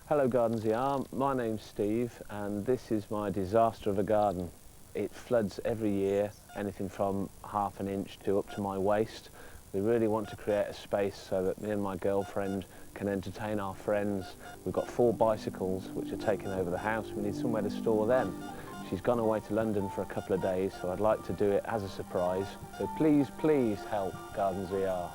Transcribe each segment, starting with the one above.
Hello Gardens ER, my name's Steve and this is my disaster of a garden. It floods every year, anything from half an inch to up to my waist. We really want to create a space so that me and my girlfriend can entertain our friends. We've got 4 bicycles which are taking over the house. We need somewhere to store them. She's gone away to London for a couple of days, so I'd like to do it as a surprise. So please, please help Gardens ER.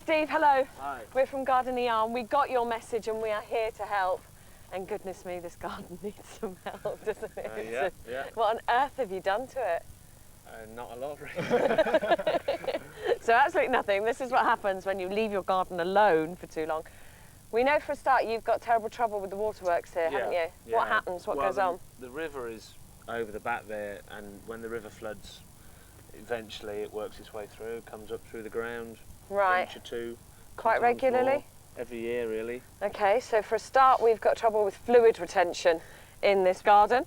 Steve, hello. Hi. We're from Garden ER and we got your message and we are here to help. And goodness me, this garden needs some help, doesn't it? Yeah. What on earth have you done to it? Not a lot really. So absolutely nothing. This is what happens when you leave your garden alone for too long. We know for a start you've got terrible trouble with the waterworks here, haven't you? Yeah. What happens? What goes on? The river is over the back there, and when the river floods, eventually it works its way through, comes up through the ground. Right. Inch or two. Quite regularly? Every year, really. Okay, so for a start, we've got trouble with fluid retention in this garden.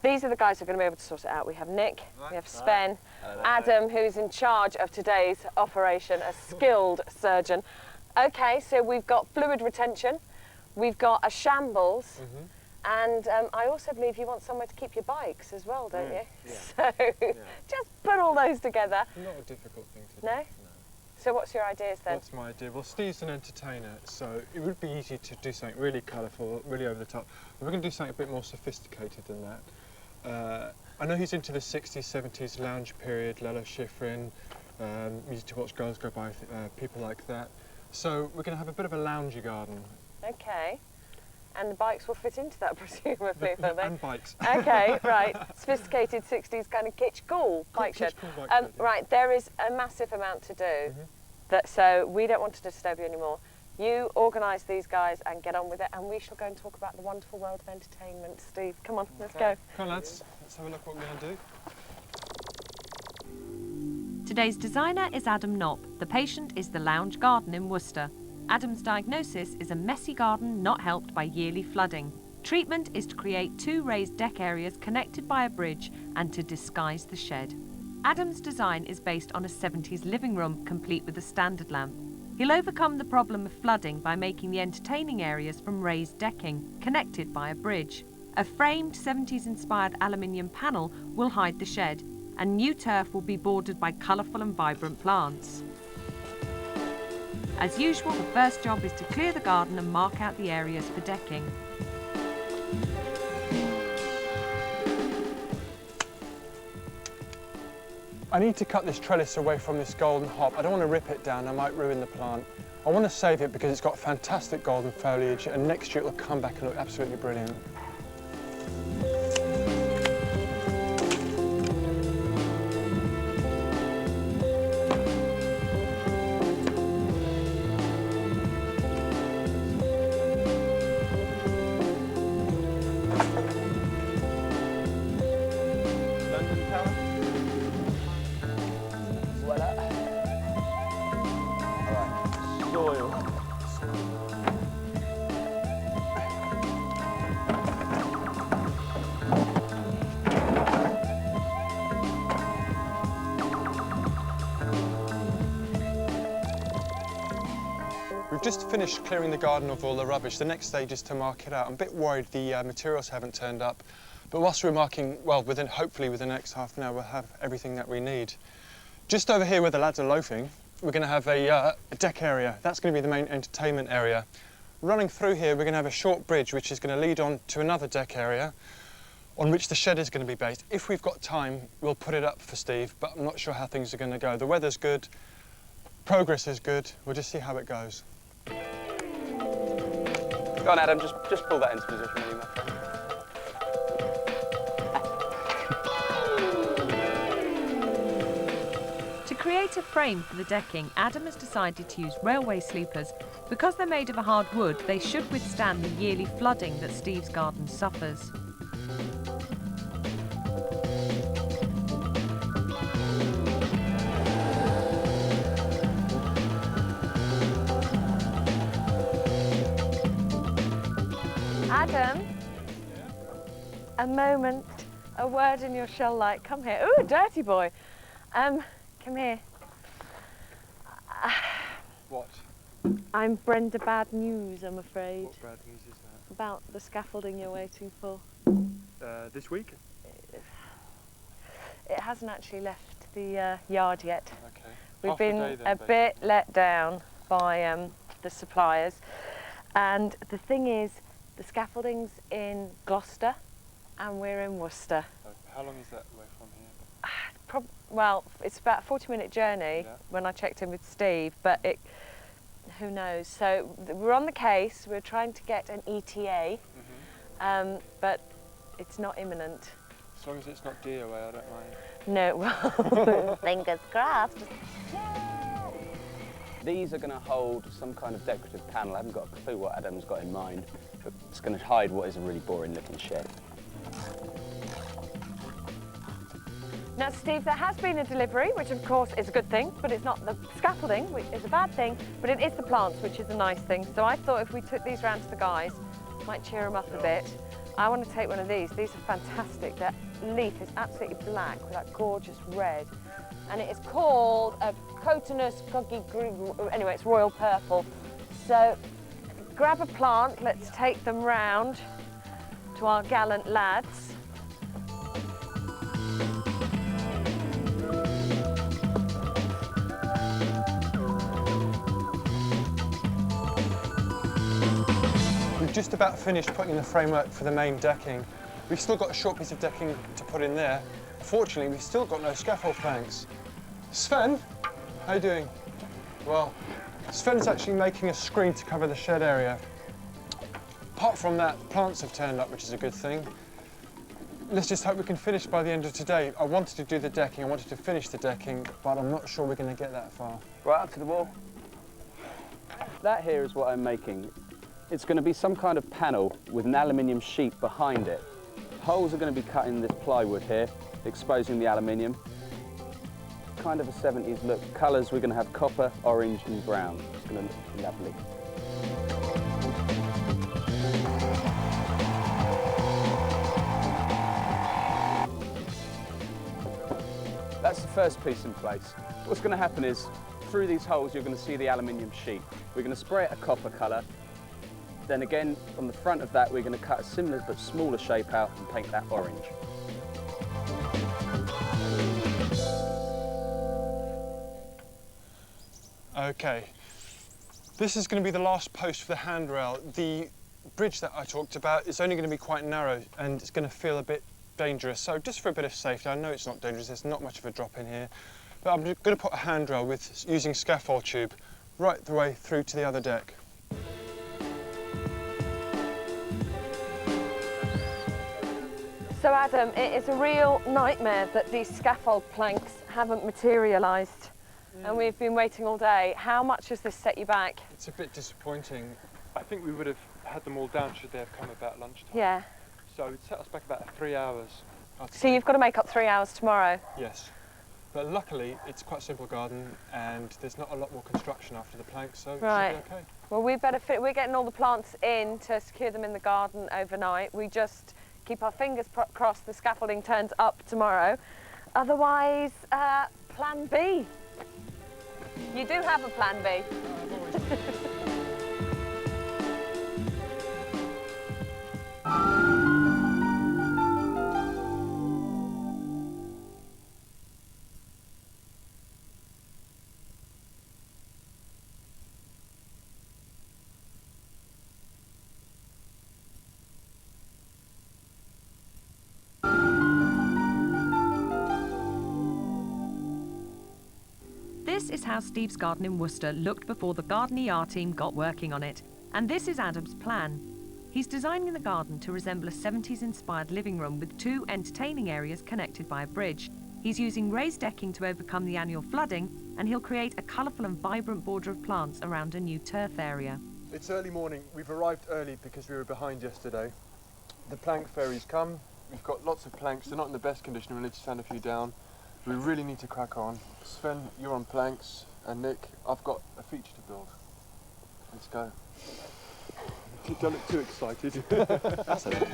These are the guys who are going to be able to sort it out. We have Nick, we have Sven, Adam, who's in charge of today's operation, a skilled surgeon. Okay, so we've got fluid retention, we've got a shambles, and I also believe you want somewhere to keep your bikes as well, don't you? Yeah. So just put all those together. Not a difficult thing to do. No? So what's your ideas then? What's my idea? Well, Steve's an entertainer, so it would be easy to do something really colourful, really over the top. But we're going to do something a bit more sophisticated than that. I know he's into the 60s, 70s lounge period, Lalo Schifrin, Music to Watch Girls Go By, people like that. So we're going to have a bit of a loungy garden. Okay. And the bikes will fit into that, presumably, will they? And bikes. Okay, right. Sophisticated 60s kind of kitsch cool bike shed. Right, there is a massive amount to do, so we don't want to disturb you anymore. You organise these guys and get on with it, and we shall go and talk about the wonderful world of entertainment. Steve, come on, let's go. Come on, lads. Let's have a look what we're going to do. Today's designer is Adam Knopp. The patient is the Lounge Garden in Worcester. Adam's diagnosis is a messy garden not helped by yearly flooding. Treatment is to create 2 raised deck areas connected by a bridge and to disguise the shed. Adam's design is based on a 70s living room complete with a standard lamp. He'll overcome the problem of flooding by making the entertaining areas from raised decking, connected by a bridge. A framed 70s-inspired aluminium panel will hide the shed, and new turf will be bordered by colourful and vibrant plants. As usual, the first job is to clear the garden and mark out the areas for decking. I need to cut this trellis away from this golden hop. I don't want to rip it down, I might ruin the plant. I want to save it because it's got fantastic golden foliage, and next year it'll come back and look absolutely brilliant. We've just finished clearing the garden of all the rubbish. The next stage is to mark it out. I'm a bit worried the materials haven't turned up, but whilst we're marking, well, hopefully within the next half an hour, we'll have everything that we need. Just over here where the lads are loafing, we're going to have a deck area. That's going to be the main entertainment area. Running through here, we're going to have a short bridge which is going to lead on to another deck area. on which the shed is going to be based. If we've got time, we'll put it up for Steve, but I'm not sure how things are going to go. The weather's good, progress is good. We'll just see how it goes. Go on, Adam, just pull that into position, will you, my friend? To create a frame for the decking, Adam has decided to use railway sleepers. Because they're made of a hard wood, they should withstand the yearly flooding that Steve's garden suffers. Adam, a moment, a word in your shell light. Come here. Ooh, dirty boy. Come here. What? I'm Brenda Bad News, I'm afraid. What bad news is that? About the scaffolding you're waiting for. This week? It hasn't actually left the yard yet. Okay. We've Half been day then, a bit let down by the suppliers. And the thing is, the scaffolding's in Gloucester and we're in Worcester. How long is that away from here? Well, it's about a 40-minute journey Yeah. when I checked in with Steve, but who knows. So we're on the case, we're trying to get an ETA, but it's not imminent. As long as it's not DOA, I don't mind. No, well, fingers crossed. These are going to hold some kind of decorative panel. I haven't got a clue what Adam's got in mind, but it's going to hide what is a really boring looking shed. Now, Steve, there has been a delivery, which of course is a good thing, but it's not the scaffolding, which is a bad thing, but it is the plants, which is a nice thing. So I thought if we took these round to the guys, might cheer them up a bit. I want to take one of these. These are fantastic. Their leaf is absolutely black with that gorgeous red. And it is called a cotinus cookie green. Anyway, it's royal purple. So grab a plant. Let's take them round to our gallant lads. We've just about finished putting in the framework for the main decking. We've still got a short piece of decking to put in there. Fortunately, we've still got no scaffold planks. Sven, how you doing? Well, Sven's actually making a screen to cover the shed area. Apart from that, plants have turned up, which is a good thing. Let's just hope we can finish by the end of today. I wanted to do the decking, I wanted to finish the decking, but I'm not sure we're going to get that far. Right up to the wall. That here is what I'm making. It's going to be some kind of panel with an aluminium sheet behind it. Holes are going to be cut in this plywood here, exposing the aluminium. Kind of a 70s look. Colours, we're going to have copper, orange and brown. It's going to look lovely. That's the first piece in place. What's going to happen is, through these holes you're going to see the aluminium sheet. We're going to spray it a copper colour. Then again, on the front of that, we're going to cut a similar but smaller shape out and paint that orange. Okay, this is going to be the last post for the handrail. The bridge that I talked about is only going to be quite narrow and it's going to feel a bit dangerous. So just for a bit of safety, I know it's not dangerous, there's not much of a drop in here, but I'm going to put a handrail with using scaffold tube right the way through to the other deck. So Adam, it is a real nightmare that these scaffold planks haven't materialised and we've been waiting all day. How much has this set you back? It's a bit disappointing. I think we would have had them all down should they have come about lunchtime. Yeah. So it set us back about 3 hours. So you've got to make up 3 hours tomorrow? Yes. But luckily, it's quite a simple garden and there's not a lot more construction after the planks, so Right. it should be okay. Well, we better we're getting all the plants in to secure them in the garden overnight. We just keep our fingers crossed the scaffolding turns up tomorrow. Otherwise, plan B. You do have a plan B. This is how Steve's garden in Worcester looked before the Garden ER team got working on it. And this is Adam's plan. He's designing the garden to resemble a 70s-inspired living room with 2 entertaining areas connected by a bridge. He's using raised decking to overcome the annual flooding, and he'll create a colourful and vibrant border of plants around a new turf area. It's early morning. We've arrived early because we were behind yesterday. The plank ferry's come. We've got lots of planks. They're not in the best condition. We need to sand a few down. We really need to crack on. Sven, you're on planks, and Nick, I've got a feature to build. Let's go. Don't look too excited. That's it.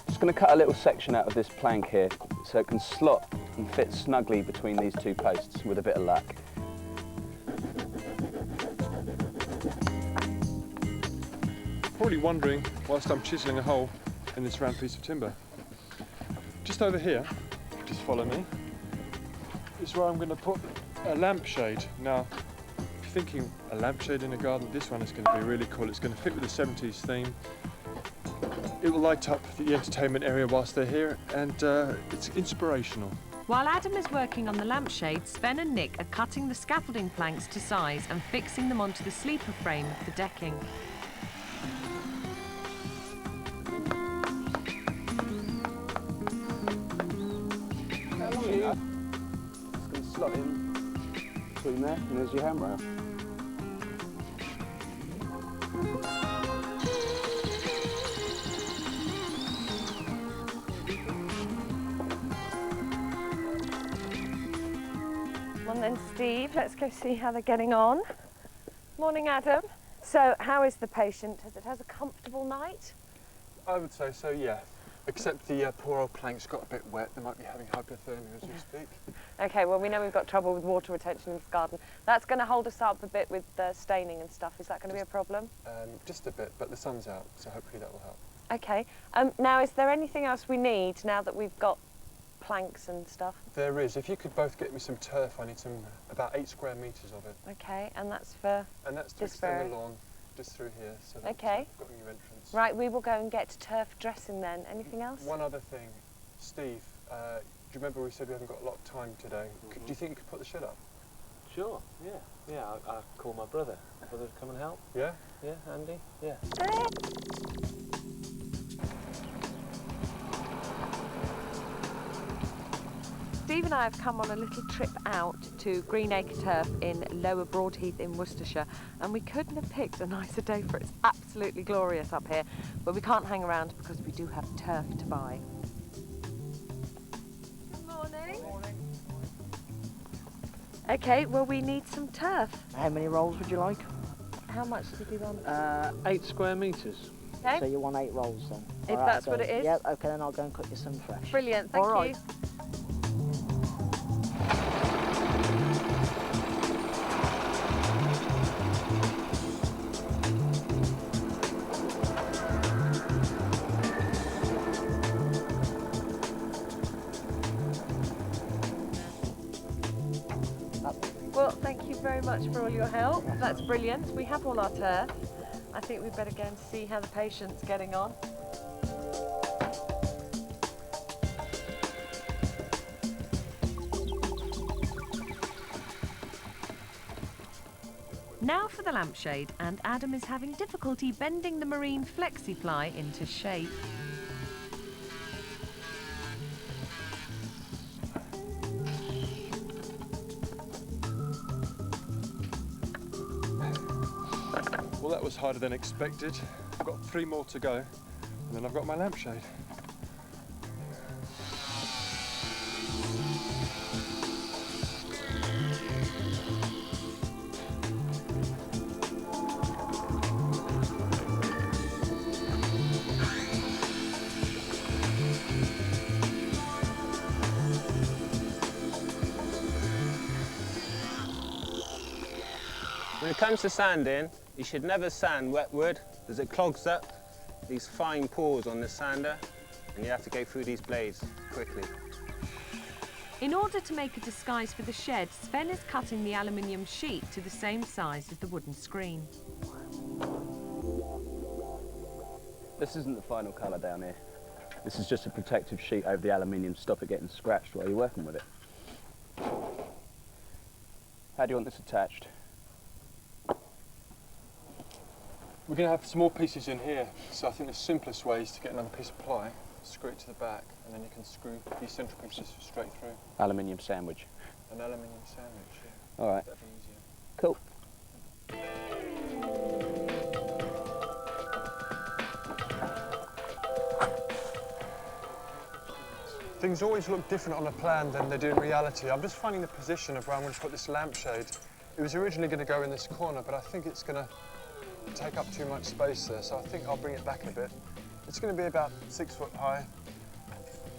Just going to cut a little section out of this plank here so it can slot and fit snugly between these 2 posts with a bit of luck. Probably wondering whilst I'm chiselling a hole in this round piece of timber. Just over here, just follow me, is where I'm going to put a lampshade. Now, if you're thinking a lampshade in a garden, this one is going to be really cool. It's going to fit with the 70s theme. It will light up the entertainment area whilst they're here, and it's inspirational. While Adam is working on the lampshade, Sven and Nick are cutting the scaffolding planks to size and fixing them onto the sleeper frame of the decking. Just going to slot in between there, and there's your handrail. Well then, Steve, let's go see how they're getting on. Morning, Adam. So, how is the patient? Has it had a comfortable night? I would say so, yeah. Except the poor old planks got a bit wet. They might be having hypothermia as we speak. Okay, well, we know we've got trouble with water retention in this garden. That's going to hold us up a bit with staining and stuff. Is that going to be a problem? Just a bit, but the sun's out, so hopefully that will help. Okay. Now, is there anything else we need now that we've got planks and stuff? There is. If you could both get me some turf, I need about 8 square metres of it. Okay, and that's for... And that's to this extend the lawn just through here, so that Okay. we've got a new entrance. Right, we will go and get turf dressing then. Anything else? One other thing, Steve, do you remember we said we haven't got a lot of time today? Do you think you could put the shed up? Sure, yeah. I'll call my brother. Brother to come and help. Yeah? Yeah, Andy? Yeah. Steve and I have come on a little trip out to Greenacre Turf in Lower Broadheath in Worcestershire, and we couldn't have picked a nicer day for it. It's absolutely glorious up here, but we can't hang around because we do have turf to buy. Good morning. Okay, well, we need some turf. How many rolls would you like? How much did you want? 8 square metres. Okay. So you want 8 rolls then? If All right, that's so, what it is. Yep, okay, then I'll go and cut you some fresh. Brilliant, thank All right. you. Well, thank you very much for all your help. That's brilliant. We have all our turf. I think we'd better go and see how the patient's getting on. Now for the lampshade, and Adam is having difficulty bending the marine flexi-ply into shape. Well, that was harder than expected. I've got 3 more to go, and then I've got my lampshade. When it comes to sanding, you should never sand wet wood, as it clogs up these fine pores on the sander, and you have to go through these blades quickly. In order to make a disguise for the shed, Sven is cutting the aluminium sheet to the same size as the wooden screen. This isn't the final colour down here. This is just a protective sheet over the aluminium to stop it getting scratched while you're working with it. How do you want this attached? We're going to have small pieces in here, so I think the simplest way is to get another piece of ply, screw it to the back, and then you can screw these central pieces straight through. Aluminium sandwich. An aluminium sandwich, yeah. All right. That'd be easier. Cool. Things always look different on a plan than they do in reality. I'm just finding the position of where I'm going to put this lampshade. It was originally going to go in this corner, but I think it's going to take up too much space there, so I think I'll bring it back a bit. It's going to be about 6 foot high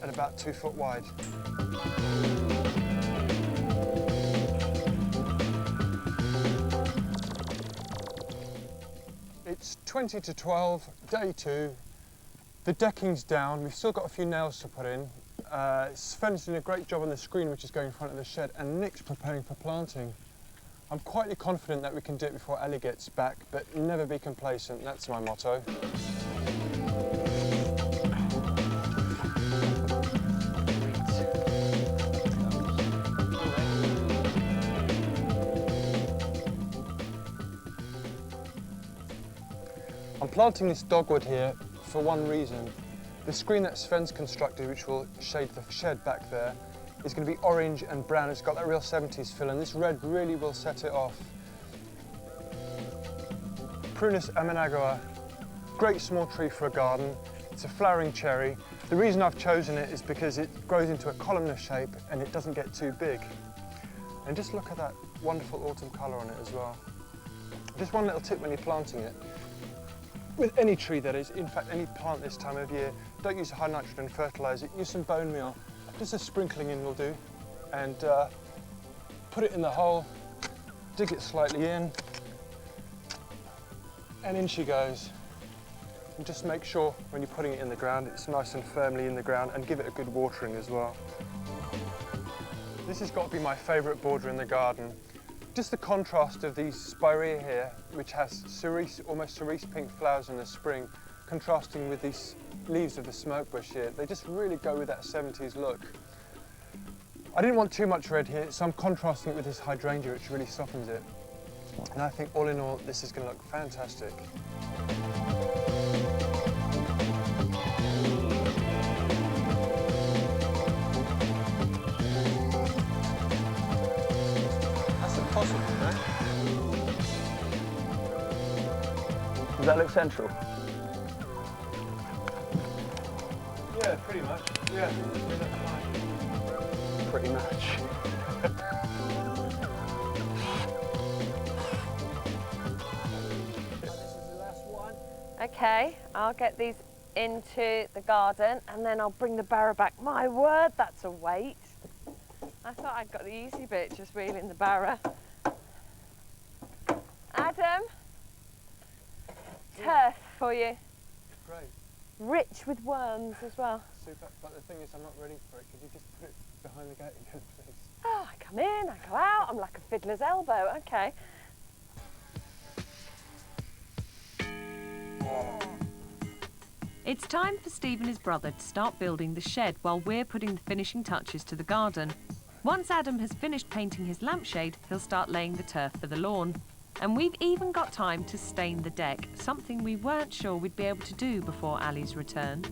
and about 2 foot wide. It's 20 to 12, day 2. The decking's down, we've still got a few nails to put in. Sven's doing a great job on the screen which is going in front of the shed, and Nick's preparing for planting. I'm quietly confident that we can do it before Ali gets back, but never be complacent, that's my motto. I'm planting this dogwood here for one reason. The screen that Sven's constructed, which will shade the shed back there, is going to be orange and brown. It's got that real 70s feel, and this red really will set it off. Prunus amanagawa, great small tree for a garden. It's a flowering cherry. The reason I've chosen it is because it grows into a columnar shape and it doesn't get too big. And just look at that wonderful autumn colour on it as well. Just one little tip when you're planting it. With any tree that is, in fact any plant this time of year, don't use high nitrogen fertiliser, use some bone meal. Just a sprinkling in will do, and put it in the hole, dig it slightly in, and in she goes. And just make sure when you're putting it in the ground, it's nice and firmly in the ground, and give it a good watering as well. This has got to be my favourite border in the garden. Just the contrast of these spirea here, which has cerise, almost cerise pink flowers in the spring, contrasting with these leaves of the smoke bush here. They just really go with that 70s look. I didn't want too much red here, so I'm contrasting it with this hydrangea, which really softens it. And I think all in all, this is going to look fantastic. That's impossible, right? Does that look central? Yeah, pretty much. Yeah. Pretty much. This is the last one. Okay, I'll get these into the garden and then I'll bring the barrow back. My word, that's a weight. I thought I'd got the easy bit, just wheeling the barrow. Adam, turf for you. Great. Rich with worms as well. Super. But the thing is, I'm not ready for it. Could you just put it behind the gate again, please? Oh, I come in, I go out, I'm like a fiddler's elbow. Okay. It's time for Steve and his brother to start building the shed while we're putting the finishing touches to the garden. Once Adam has finished painting his lampshade, he'll start laying the turf for the lawn. And we've even got time to stain the deck, something we weren't sure we'd be able to do before Ali's return.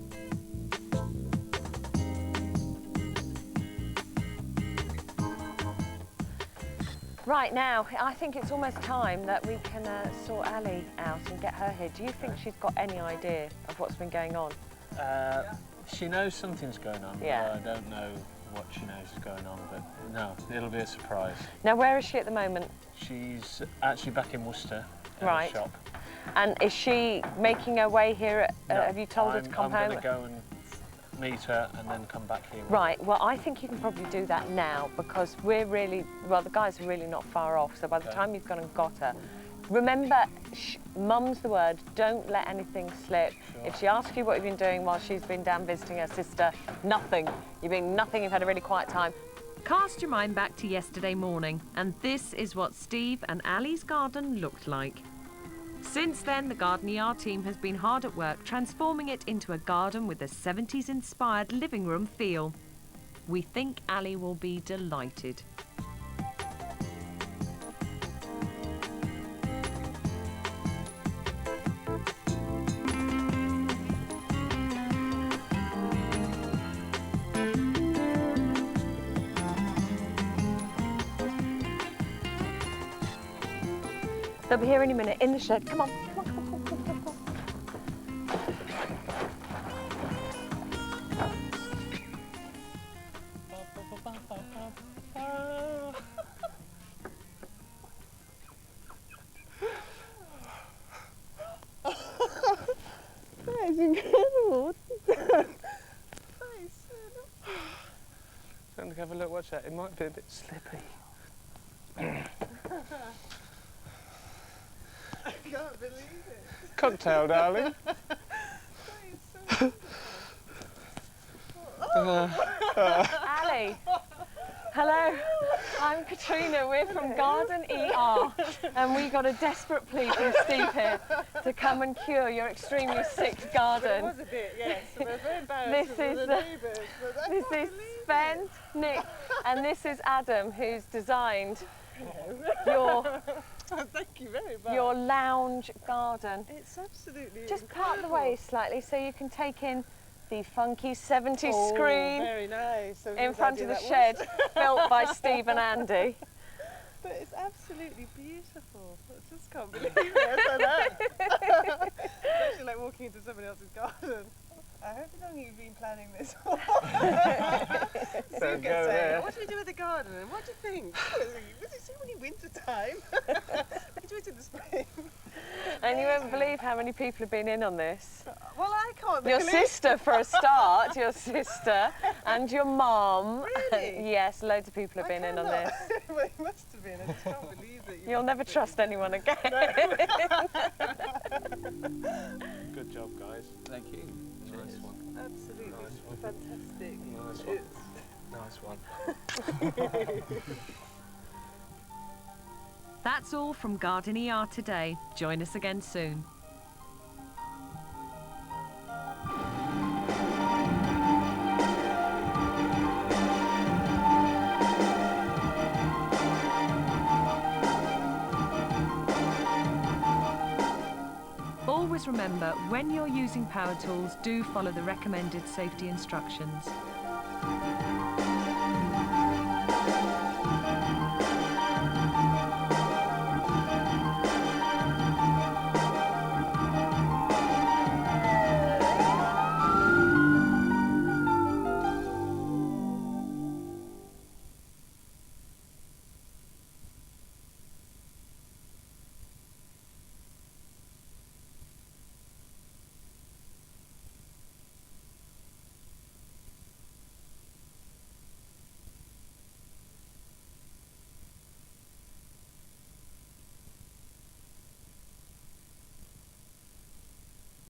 Right now, I think it's almost time that we can sort Ali out and get her here. Do you think she's got any idea of what's been going on? She knows something's going on, Yeah. although I don't know what she knows is going on, but no, it'll be a surprise. Now, where is she at the moment? She's actually back in Worcester at Right. the shop. And is she making her way here? No, Have you told her to come I'm home? going to go and meet her and then come back here. Right, well, I think you can probably do that now because we're really, well, the guys are really not far off. So by the Okay. time you've gone and got her, remember, mum's the word, don't let anything slip. Sure. If she asks you what you've been doing while she's been down visiting her sister, nothing. You've been nothing, you've had a really quiet time. Cast your mind back to yesterday morning, and this is what Steve and Ali's garden looked like. Since then, the Garden ER team has been hard at work transforming it into a garden with a 70s-inspired living room feel. We think Ali will be delighted. They'll be here any minute in the shed. Come on, come on, come on, come on, come on, come on. That is incredible. Going to have a look. Watch that. It might be a bit slippy. I can't believe it. Cocktail, darling. Ali, hello. I'm Katrina. We're from Garden ER, and we got a desperate plea from Steve here to come and cure your extremely sick garden. It was a bit, yes. We're very embarrassed This is with the neighbours. But I This can't is believe Sven, Nick, and this is Adam, who's designed your Thank you very much. your lounge garden. It's absolutely Just part the incredible. way slightly so you can take in the funky 70s Oh, screen very nice. So in whose front idea of the that was. shed built by Steve and Andy. But it's absolutely beautiful. I just can't believe it. I said that. It's actually like walking into somebody else's garden. I hope it's something you've been planning this for. Steve Don't gets go saying, there. what do we do with the garden? And what do you think? It's only winter time. We can do it in the spring. And you won't believe how many people have been in on this. Well, I can't Your believe sister, for a start, your sister, and your mum. Really? Yes, loads of people have been in on this. Well, it must have been. I just can't believe that. You'll never trust anyone again. Good job, guys. Thank you. Nice one. Absolutely Nice one. fantastic. Nice one. It's Nice one. That's all from Garden ER today. Join us again soon. Always remember, when you're using power tools, do follow the recommended safety instructions.